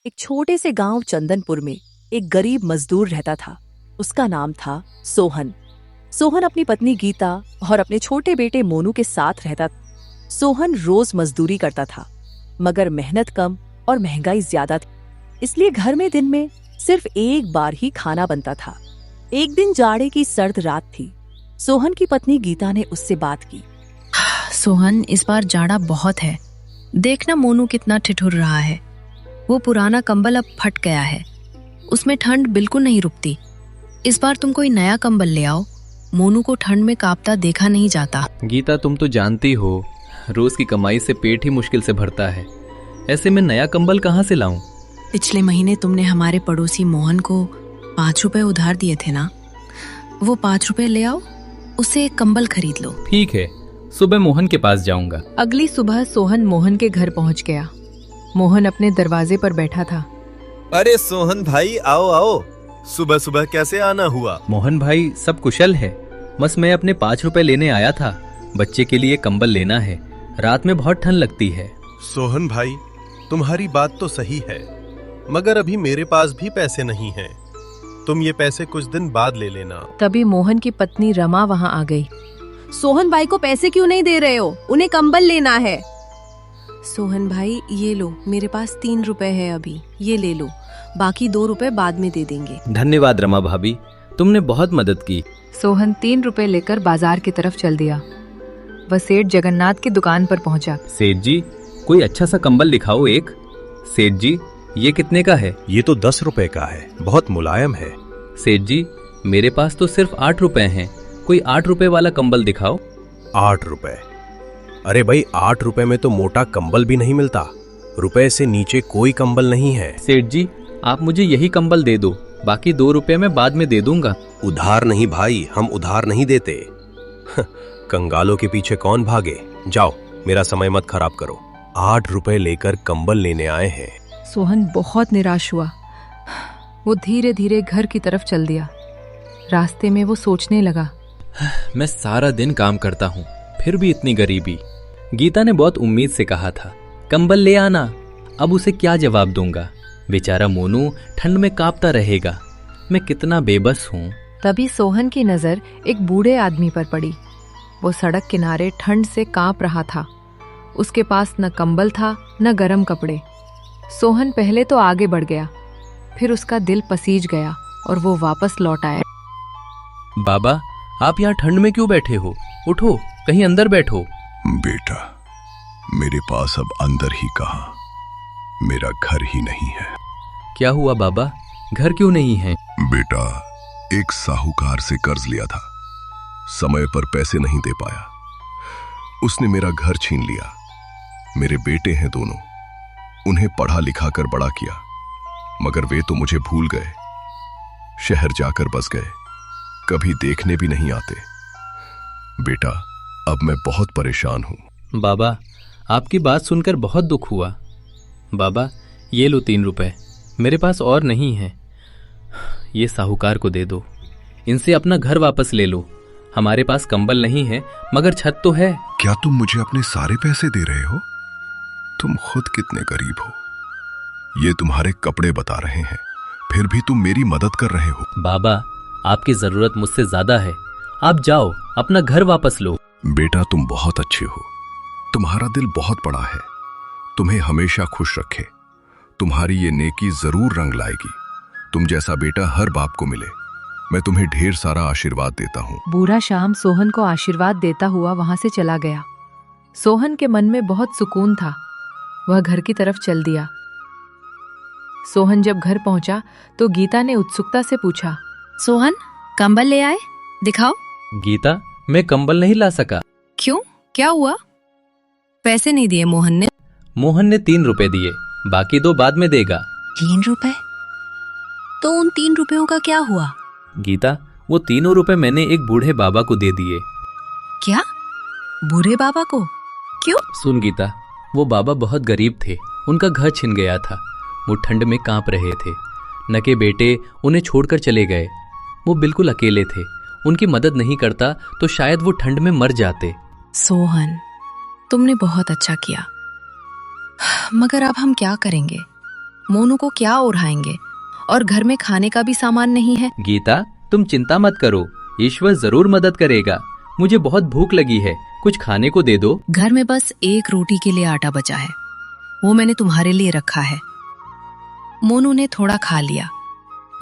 एक छोटे से गांव चंदनपुर में एक गरीब मजदूर रहता था। उसका नाम था सोहन। सोहन अपनी पत्नी गीता और अपने छोटे बेटे मोनू के साथ रहता था। सोहन रोज मजदूरी करता था, मगर मेहनत कम और महंगाई ज्यादा थी, इसलिए घर में दिन में सिर्फ एक बार ही खाना बनता था। एक दिन जाड़े की सर्द रात थी। सोहन की पत्नी गीता ने उससे बात की। सोहन, इस बार जाड़ा बहुत है। देखना मोनू कितना ठिठुर रहा है। वो पुराना कंबल अब फट गया है, उसमें ठंड बिल्कुल नहीं रुकती। इस बार तुम कोई नया कंबल ले आओ, मोनू को ठंड में कांपता देखा नहीं जाता। गीता, तुम तो जानती हो रोज की कमाई से पेट ही मुश्किल से भरता है, ऐसे में नया कंबल कहाँ से लाऊं? पिछले महीने तुमने हमारे पड़ोसी मोहन को 5 रुपए उधार दिए थे ना, वो 5 रुपए ले आओ, उससे एक कंबल खरीद लो। ठीक है, सुबह मोहन के पास जाऊंगा। अगली सुबह सोहन मोहन के घर पहुंच गया। मोहन अपने दरवाजे पर बैठा था। अरे सोहन भाई, आओ आओ, सुबह सुबह कैसे आना हुआ? मोहन भाई, सब कुशल है। बस मैं अपने 5 रुपए लेने आया था, बच्चे के लिए कंबल लेना है, रात में बहुत ठंड लगती है। सोहन भाई, तुम्हारी बात तो सही है, मगर अभी मेरे पास भी पैसे नहीं हैं। तुम ये पैसे कुछ दिन बाद ले लेना। तभी मोहन की पत्नी रमा वहां आ गई। सोहन भाई को पैसे क्यों नहीं दे रहे हो? उन्हें कंबल लेना है। सोहन भाई, ये लो, मेरे पास 3 रुपए है अभी, ये ले लो, बाकी 2 रुपए बाद में दे देंगे। धन्यवाद रमा भाभी, तुमने बहुत मदद की। सोहन 3 रुपए लेकर बाजार की तरफ चल दिया। वह सेठ जगन्नाथ की दुकान पर पहुंचा। सेठ जी, कोई अच्छा सा कंबल दिखाओ एक। सेठ जी, ये कितने का है? ये तो 10 रुपए का है, बहुत मुलायम है। सेठ जी, मेरे पास तो सिर्फ 8 रुपए हैं, कोई 8 रुपए वाला कंबल दिखाओ। 8 रुपए? अरे भाई, 8 रुपए में तो मोटा कंबल भी नहीं मिलता, रुपए से नीचे कोई कंबल नहीं है। सेठ जी, आप मुझे यही कंबल दे दो, बाकी 2 रुपए मैं बाद में दे दूंगा। उधार नहीं भाई, हम उधार नहीं देते। कंगालों के पीछे कौन भागे? जाओ, मेरा समय मत खराब करो। 8 रुपए लेकर कंबल लेने आए हैं। सोहन बहुत निराश हुआ। वो धीरे धीरे घर की तरफ चल दिया। रास्ते में वो सोचने लगा, मैं सारा दिन काम करता हूँ, फिर भी इतनी गरीबी। गीता ने बहुत उम्मीद से कहा था कंबल ले आना, अब उसे क्या जवाब दूंगा? बेचारा मोनू ठंड में कांपता रहेगा। मैं कितना बेबस हूँ। तभी सोहन की नजर एक बूढ़े आदमी पर पड़ी। वो सड़क किनारे ठंड से कांप रहा था। उसके पास न कंबल था न गर्म कपड़े। सोहन पहले तो आगे बढ़ गया, फिर उसका दिल पसीज गया और वो वापस लौट आया। बाबा, आप यहाँ ठंड में क्यों बैठे हो? उठो, कहीं अंदर बैठो। बेटा, मेरे पास अब अंदर ही कहाँ, मेरा घर ही नहीं है। क्या हुआ बाबा, घर क्यों नहीं है? बेटा, एक साहूकार से कर्ज लिया था, समय पर पैसे नहीं दे पाया, उसने मेरा घर छीन लिया। मेरे बेटे हैं दोनों, उन्हें पढ़ा लिखा कर बड़ा किया, मगर वे तो मुझे भूल गए, शहर जाकर बस गए, कभी देखने भी नहीं आते। बेटा, अब मैं बहुत परेशान हूं। बाबा, आपकी बात सुनकर बहुत दुख हुआ। बाबा, ये लो 3 रुपए, मेरे पास और नहीं है, ये साहूकार को दे दो, इनसे अपना घर वापस ले लो। हमारे पास कंबल नहीं है, मगर छत तो है। क्या तुम मुझे अपने सारे पैसे दे रहे हो? तुम खुद कितने गरीब हो। ये तुम्हारे कपड़े बता रहे हैं, फिर भी तुम मेरी मदद कर रहे हो। बाबा, आपकी जरूरत मुझसे ज्यादा है, आप जाओ, अपना घर वापस लो। बेटा, तुम बहुत अच्छे हो, तुम्हारा दिल बहुत बड़ा है, तुम्हें हमेशा खुश रखे। तुम्हारी ये नेकी जरूर रंग लाएगी। तुम जैसा बेटा हर बाप को मिले। मैं तुम्हें ढेर सारा आशीर्वाद देता हूँ। बूढ़ा शाम सोहन को आशीर्वाद देता हुआ वहां से चला गया। सोहन के मन में बहुत सुकून था। वह घर की तरफ चल दिया। सोहन जब घर पहुंचा तो गीता ने उत्सुकता से पूछा, सोहन, कंबल ले आए? दिखाओ। गीता, मैं कंबल नहीं ला सका। क्यों, क्या हुआ? पैसे नहीं दिए मोहन ने? मोहन ने 3 रुपए दिए, बाकी 2 बाद में देगा। 3 रुपए? तो उन 3 रुपयों का क्या हुआ? गीता, वो 3 रुपए मैंने एक बूढ़े बाबा को दे दिए। क्या? बूढ़े बाबा को? क्यों? सुन गीता, वो बाबा बहुत गरीब थे, उनका घर छिन गया था, वो ठंड में कांप रहे थे। नके बेटे उन्हें छोड़कर चले गए, वो बिल्कुल अकेले थे, उनकी मदद नहीं करता तो शायद वो ठंड में मर जाते। सोहन, तुमने बहुत अच्छा किया, मगर अब हम क्या करेंगे? मोनू को क्या ओढ़ाएंगे, और घर में खाने का भी सामान नहीं है। गीता, तुम चिंता मत करो, ईश्वर जरूर मदद करेगा। मुझे बहुत भूख लगी है, कुछ खाने को दे दो। घर में बस एक रोटी के लिए आटा बचा है, वो मैंने तुम्हारे लिए रखा है। मोनू ने थोड़ा खा लिया,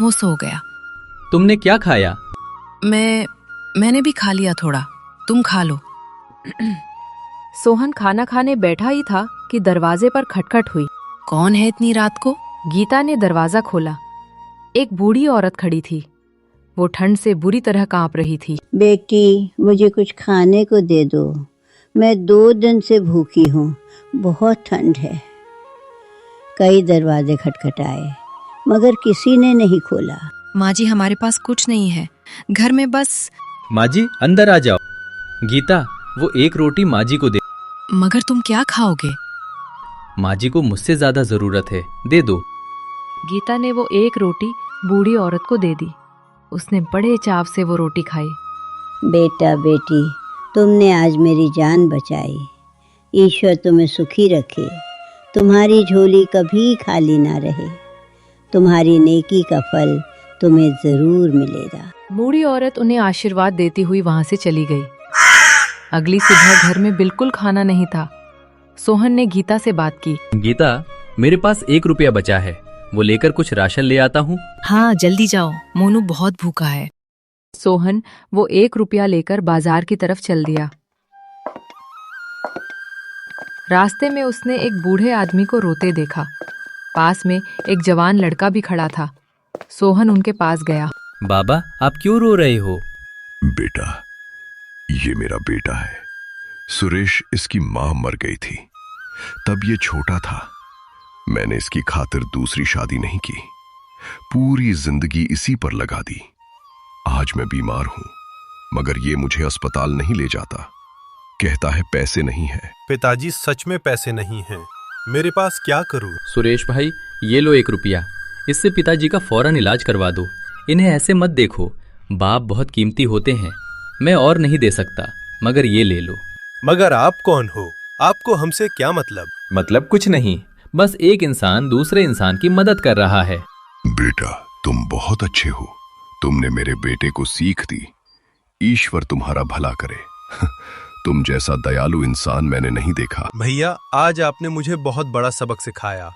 वो सो गया। तुमने क्या खाया? मैंने भी खा लिया थोड़ा, तुम खा लो। सोहन खाना खाने बैठा ही था कि दरवाजे पर खटखट हुई। कौन है इतनी रात को? गीता ने दरवाजा खोला। एक बूढ़ी औरत खड़ी थी। वो ठंड से बुरी तरह कांप रही थी। बेटी, मुझे कुछ खाने को दे दो, मैं 2 दिन से भूखी हूँ, बहुत ठंड है। कई दरवाजे खटखटाए मगर किसी ने नहीं खोला। माँ जी, हमारे पास कुछ नहीं है, घर में बस। माँ जी, अंदर आ जाओ। गीता, वो एक रोटी माँ जी को दे। मगर तुम क्या खाओगे? माँ जी को मुझसे ज्यादा जरूरत है, दे दो। गीता ने वो एक रोटी बूढ़ी औरत को दे दी। उसने बड़े चाव से वो रोटी खाई। बेटा बेटी, तुमने आज मेरी जान बचाई। ईश्वर तुम्हें सुखी रखे, तुम्हारी झोली कभी खाली ना रहे। तुम्हारी नेकी का फल तुम्हें जरूर मिलेगा। बूढ़ी औरत उन्हें आशीर्वाद देती हुई वहां से चली गई। अगली सुबह घर में बिल्कुल खाना नहीं था। सोहन ने गीता से बात की। गीता, मेरे पास 1 रुपया बचा है, वो लेकर कुछ राशन ले आता हूँ। हाँ, जल्दी जाओ, मोनू बहुत भूखा है। सोहन वो 1 रुपया लेकर बाजार की तरफ चल दिया। रास्ते में उसने एक बूढ़े आदमी को रोते देखा। पास में एक जवान लड़का भी खड़ा था। सोहन उनके पास गया। बाबा, आप क्यों रो रहे हो? बेटा, ये मेरा बेटा है सुरेश। इसकी मां मर गई थी, तब ये छोटा था। मैंने इसकी खातिर दूसरी शादी नहीं की, पूरी जिंदगी इसी पर लगा दी। आज मैं बीमार हूं, मगर ये मुझे अस्पताल नहीं ले जाता। कहता है पैसे नहीं है। पिताजी, सच में पैसे नहीं हैं, मेरे पास क्या करूं? सुरेश भाई, ये लो 1 रुपया, इससे पिताजी का फौरन इलाज करवा दो। इन्हें ऐसे मत देखो, बाप बहुत कीमती होते हैं। मैं और नहीं दे सकता, मगर ये ले लो। मगर आप कौन हो? आपको हमसे क्या मतलब? मतलब कुछ नहीं, बस एक इंसान दूसरे इंसान की मदद कर रहा है। बेटा, तुम बहुत अच्छे हो, तुमने मेरे बेटे को सीख दी। ईश्वर तुम्हारा भला करे। तुम जैसा दयालु इंसान मैंने नहीं देखा। भैया, आज आपने मुझे बहुत बड़ा सबक सिखाया।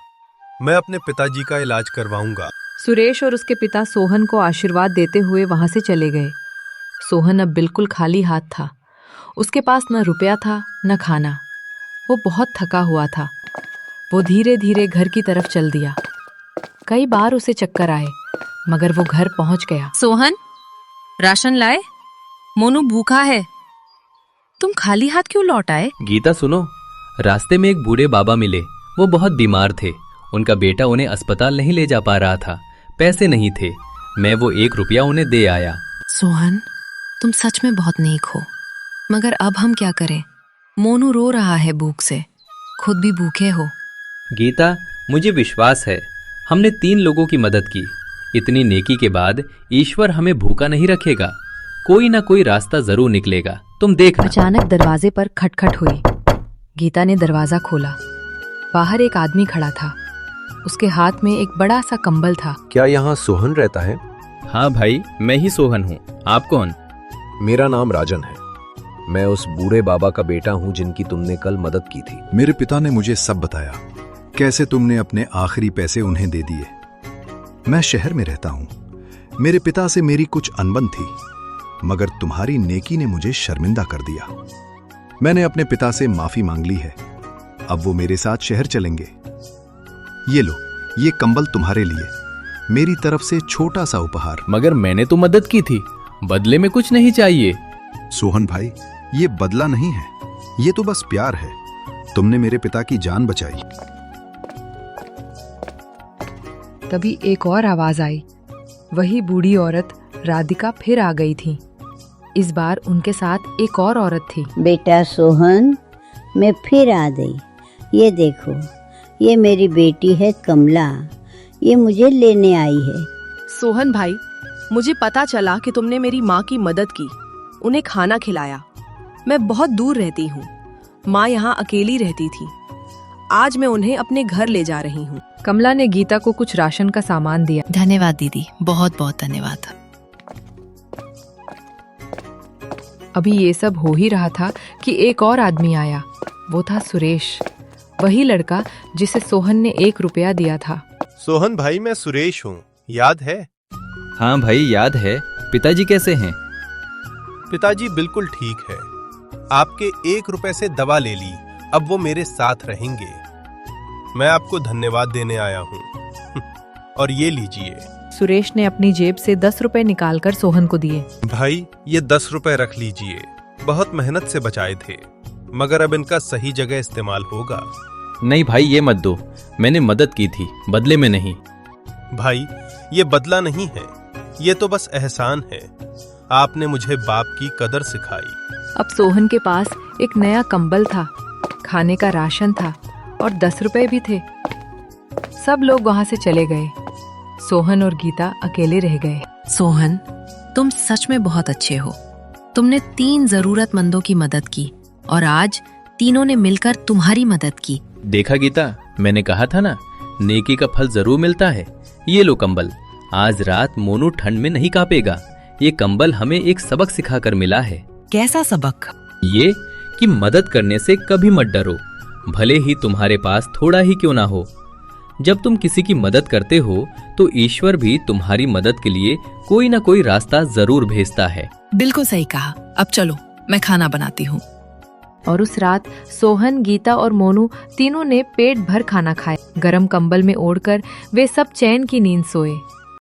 मैं अपने पिताजी का इलाज करवाऊंगा। सुरेश और उसके पिता सोहन को आशीर्वाद देते हुए वहां से चले गए। सोहन अब बिल्कुल खाली हाथ था। उसके पास न रुपया था न खाना। वो बहुत थका हुआ था। वो धीरे धीरे घर की तरफ चल दिया। कई बार उसे चक्कर आए, मगर वो घर पहुंच गया। सोहन, राशन लाए? मोनू भूखा है। तुम खाली हाथ क्यों लौट आए? गीता सुनो, रास्ते में एक बूढ़े बाबा मिले। वो बहुत बीमार थे। उनका बेटा उन्हें अस्पताल नहीं ले जा पा रहा था, पैसे नहीं थे। मैं वो 1 रुपया उन्हें दे आया। सोहन, तुम सच में बहुत नेक हो, मगर अब हम क्या करें? मोनू रो रहा है भूख से, खुद भी भूखे हो। गीता, मुझे विश्वास है, हमने 3 लोगों की मदद की। इतनी नेकी के बाद ईश्वर हमें भूखा नहीं रखेगा। कोई ना कोई रास्ता जरूर निकलेगा, तुम देखना। अचानक दरवाजे पर खटखट हुई। गीता ने दरवाजा खोला। बाहर एक आदमी खड़ा था। उसके हाथ में एक बड़ा सा कंबल था। क्या यहाँ सोहन रहता है? हाँ भाई, मैं ही सोहन हूँ। आप कौन? मेरा नाम राजन है। मैं उस बूढ़े बाबा का बेटा हूँ जिनकी तुमने कल मदद की थी। मेरे पिता ने मुझे सब बताया, कैसे तुमने अपने आखिरी पैसे उन्हें दे दिए। मैं शहर में रहता हूँ। मेरे पिता से मेरी कुछ अनबन थी, मगर तुम्हारी नेकी ने मुझे शर्मिंदा कर दिया। मैंने अपने पिता से माफी मांग ली है। अब वो मेरे साथ शहर चलेंगे। ये लो, ये कंबल तुम्हारे लिए, मेरी तरफ से छोटा सा उपहार। मगर मैंने तो मदद की थी, बदले में कुछ नहीं चाहिए। सोहन भाई, ये बदला नहीं है, ये तो बस प्यार है। तुमने मेरे पिता की जान बचाई। तभी एक और आवाज आई। वही बूढ़ी औरत राधिका फिर आ गई थी। इस बार उनके साथ एक और औरत थी। बेटा सोहन, मैं फिर आ गई। ये देखो, ये मेरी बेटी है कमला। ये मुझे लेने आई है। सोहन भाई, मुझे पता चला कि तुमने मेरी माँ की मदद की, उन्हें खाना खिलाया। मैं बहुत दूर रहती हूँ, माँ यहाँ अकेली रहती थी। आज मैं उन्हें अपने घर ले जा रही हूँ। कमला ने गीता को कुछ राशन का सामान दिया। धन्यवाद दीदी, बहुत बहुत धन्यवाद। अभी ये सब हो ही रहा था कि एक और आदमी आया। वो था सुरेश, वही लड़का जिसे सोहन ने 1 रुपया दिया था। सोहन भाई, मैं सुरेश हूँ, याद है? हाँ भाई याद है। पिताजी कैसे हैं? पिताजी बिल्कुल ठीक है। आपके 1 रुपए से दवा ले ली, अब वो मेरे साथ रहेंगे। मैं आपको धन्यवाद देने आया हूँ। और ये लीजिए। सुरेश ने अपनी जेब से 10 रुपए निकालकर सोहन को दिए। भाई, ये 10 रुपए रख लीजिए, बहुत मेहनत से बचाए थे, मगर अब इनका सही जगह इस्तेमाल होगा। नहीं भाई ये मत दो, मैंने मदद की थी, बदले में नहीं। भाई, ये बदला नहीं है, ये तो बस एहसान है। आपने मुझे बाप की कदर सिखाई। अब सोहन के पास एक नया कंबल था, खाने का राशन था और 10 रुपए भी थे। सब लोग वहां से चले गए। सोहन और गीता अकेले रह गए। सोहन, तुम सच में बहुत अच्छे हो। तुमने 3 जरूरतमंदों की मदद की और आज तीनों ने मिलकर तुम्हारी मदद की। देखा गीता, मैंने कहा था ना, नेकी का फल जरूर मिलता है। ये लो कंबल, आज रात मोनू ठंड में नहीं कांपेगा। ये कंबल हमें एक सबक सिखाकर मिला है। कैसा सबक? ये कि मदद करने से कभी मत डरो, भले ही तुम्हारे पास थोड़ा ही क्यों ना हो। जब तुम किसी की मदद करते हो तो ईश्वर भी तुम्हारी मदद के लिए कोई ना कोई रास्ता जरूर भेजता है। बिल्कुल सही कहा। अब चलो, मैं खाना बनाती हूँ। और उस रात सोहन, गीता और मोनू तीनों ने पेट भर खाना खाया। गरम कंबल में ओढ़कर वे सब चैन की नींद सोए।